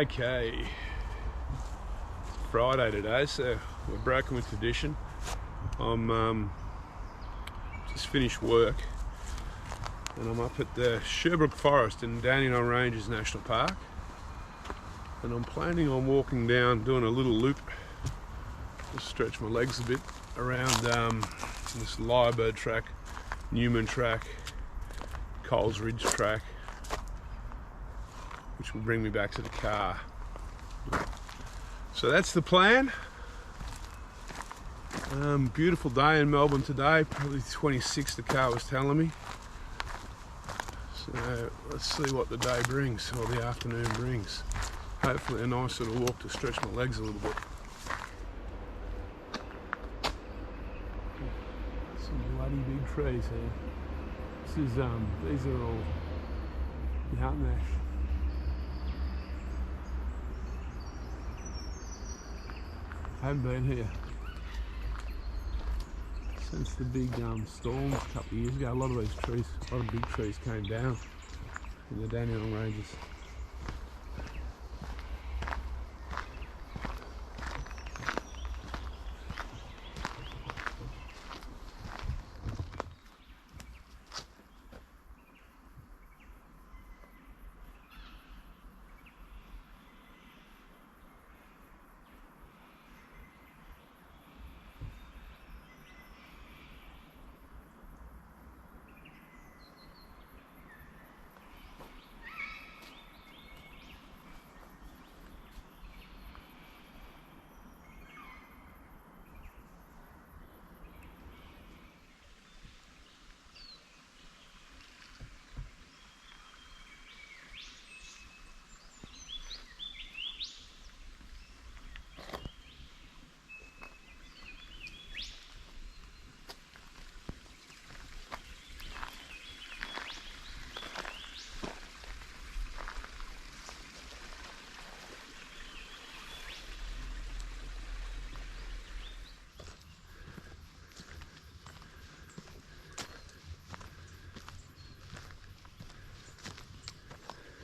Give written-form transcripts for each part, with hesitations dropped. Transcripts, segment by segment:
Okay, Friday today, so we're broken with tradition. I'm just finished work and I'm up at the Sherbrooke Forest in Dandenong Rangers National Park, and I'm planning on walking down, doing a little loop, just stretch my legs a bit around this Lyrebird track, Newman track, Coles Ridge track, which will bring me back to the car. So that's the plan. Beautiful day in Melbourne today, probably 26 the car was telling me. So let's see what the day brings, or the afternoon brings. Hopefully a nice little walk to stretch my legs a little bit. Some bloody big trees here. These are all mountain ash. I haven't been here since the big storm a couple of years ago. A lot of these trees, a lot of big trees came down in the Dandenong Rangers.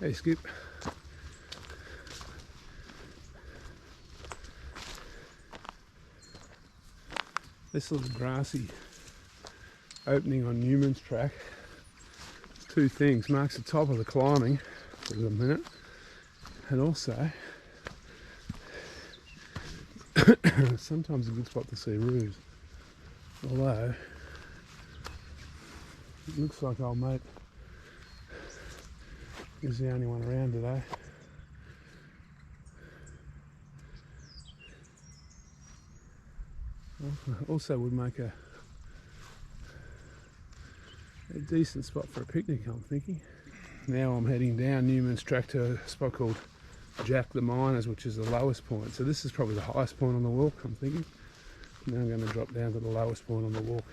Hey Skip. This little grassy opening on Newman's track, it's two things: marks the top of the climbing for the minute, and also sometimes a good spot to see roos. Although it looks like old mate is the only one around today. Also would make a decent spot for a picnic, I'm thinking. Now I'm heading down Newman's track to a spot called Jack the Miners, which is the lowest point. So this is probably the highest point on the walk, I'm thinking. Now I'm going to drop down to the lowest point on the walk.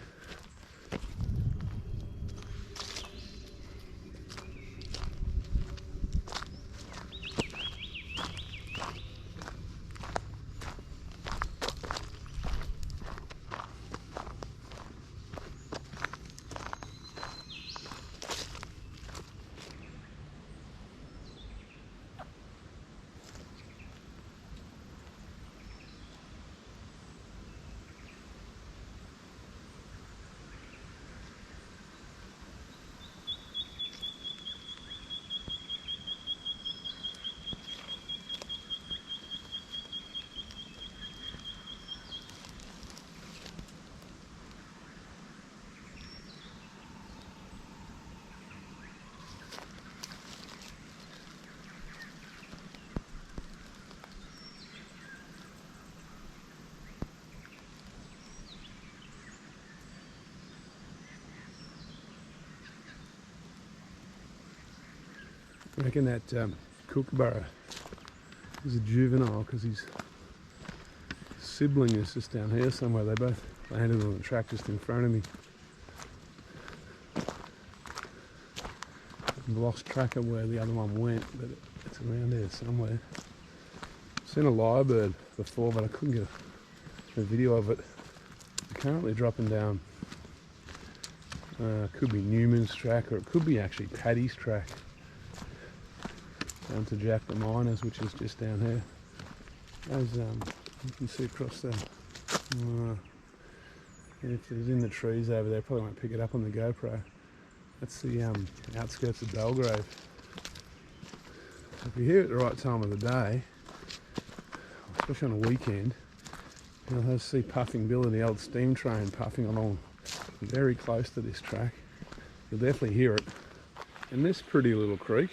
I reckon that kookaburra is a juvenile because his sibling is just down here somewhere. They both landed on the track just in front of me. I've lost track of where the other one went, but it's around there somewhere. I've seen a lyrebird before, but I couldn't get a video of it. They're currently dropping down. Could be Newman's track, or it could be actually Paddy's track. down to Jack the Miners, which is just down here. Those you can see across there. If it's in the trees over there, probably won't pick it up on the GoPro. That's the outskirts of Belgrave. If you're here at the right time of the day, especially on a weekend, you'll see Puffing Billy, the old steam train, puffing along very close to this track. You'll definitely hear it. And this pretty little creek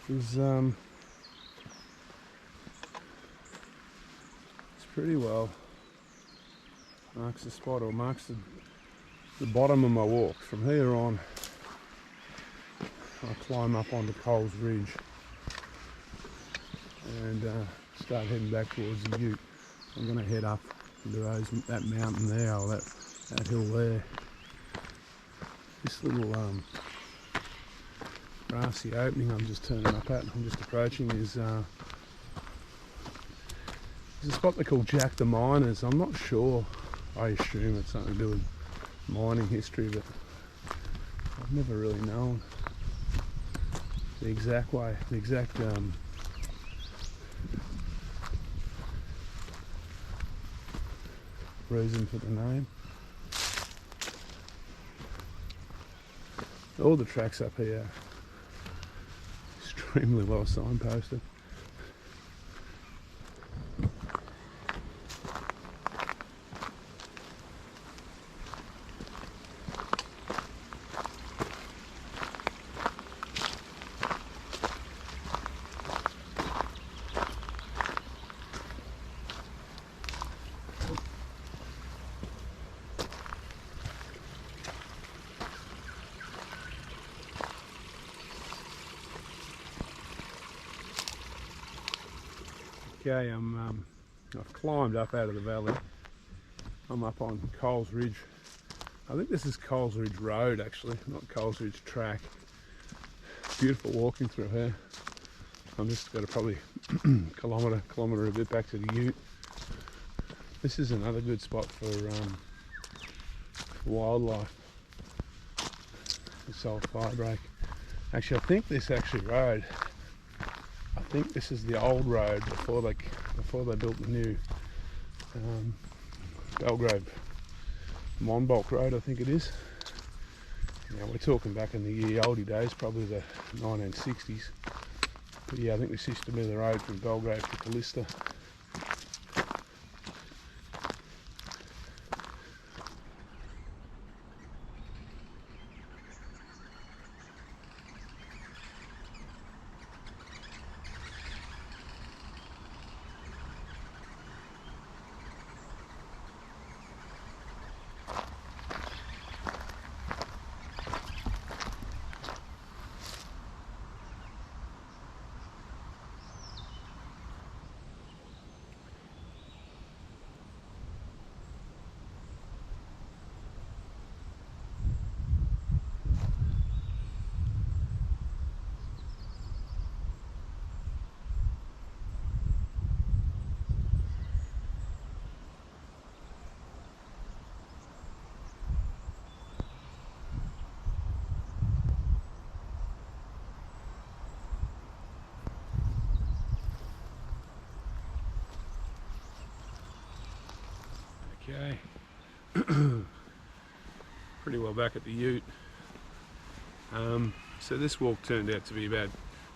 is it's pretty well marks the spot, or marks the bottom of my walk. From here on, I climb up onto Coles Ridge and start heading back towards the Ute. I'm going to head up into that mountain there, or that hill there. This little grassy opening I'm just turning up at, I'm just approaching, is there's a spot they call Jack the Miners. I'm not sure, I assume it's something to do with mining history, but I've never really known the exact reason for the name. All the tracks up here are extremely well signposted. Okay, I've climbed up out of the valley. I'm up on Coles Ridge. I think this is Coles Ridge Road actually, not Coles Ridge Track. Beautiful walking through here. I'm just got a probably kilometre a bit back to the Ute. This is another good spot for wildlife. This old fire break. Actually, I think this road, I think this is the old road before they built the new Belgrave Monbulk Road, I think it is. Now we're talking back in the oldie days, probably the 1960s. But yeah, I think this used to be the road from Belgrave to Callista. Okay, pretty well back at the Ute. So this walk turned out to be about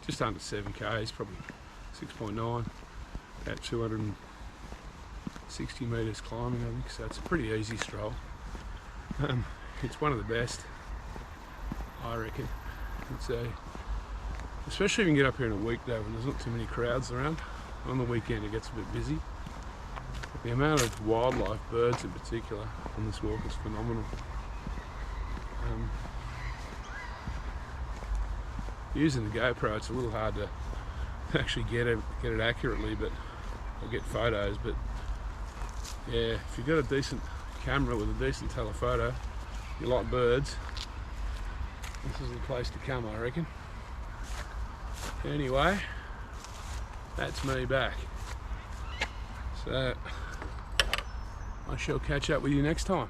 just under 7 k's, probably 6.9, about 260 metres climbing, I think. So it's a pretty easy stroll. It's one of the best, I reckon. It's especially if you can get up here on a weekday when there's not too many crowds around. On the weekend it gets a bit busy. The amount of wildlife, birds in particular, on this walk is phenomenal. Using the GoPro, it's a little hard to actually get it accurately, but I'll get photos. But yeah, if you've got a decent camera with a decent telephoto, you like birds, this is the place to come, I reckon. Anyway, that's me back. So I shall catch up with you next time.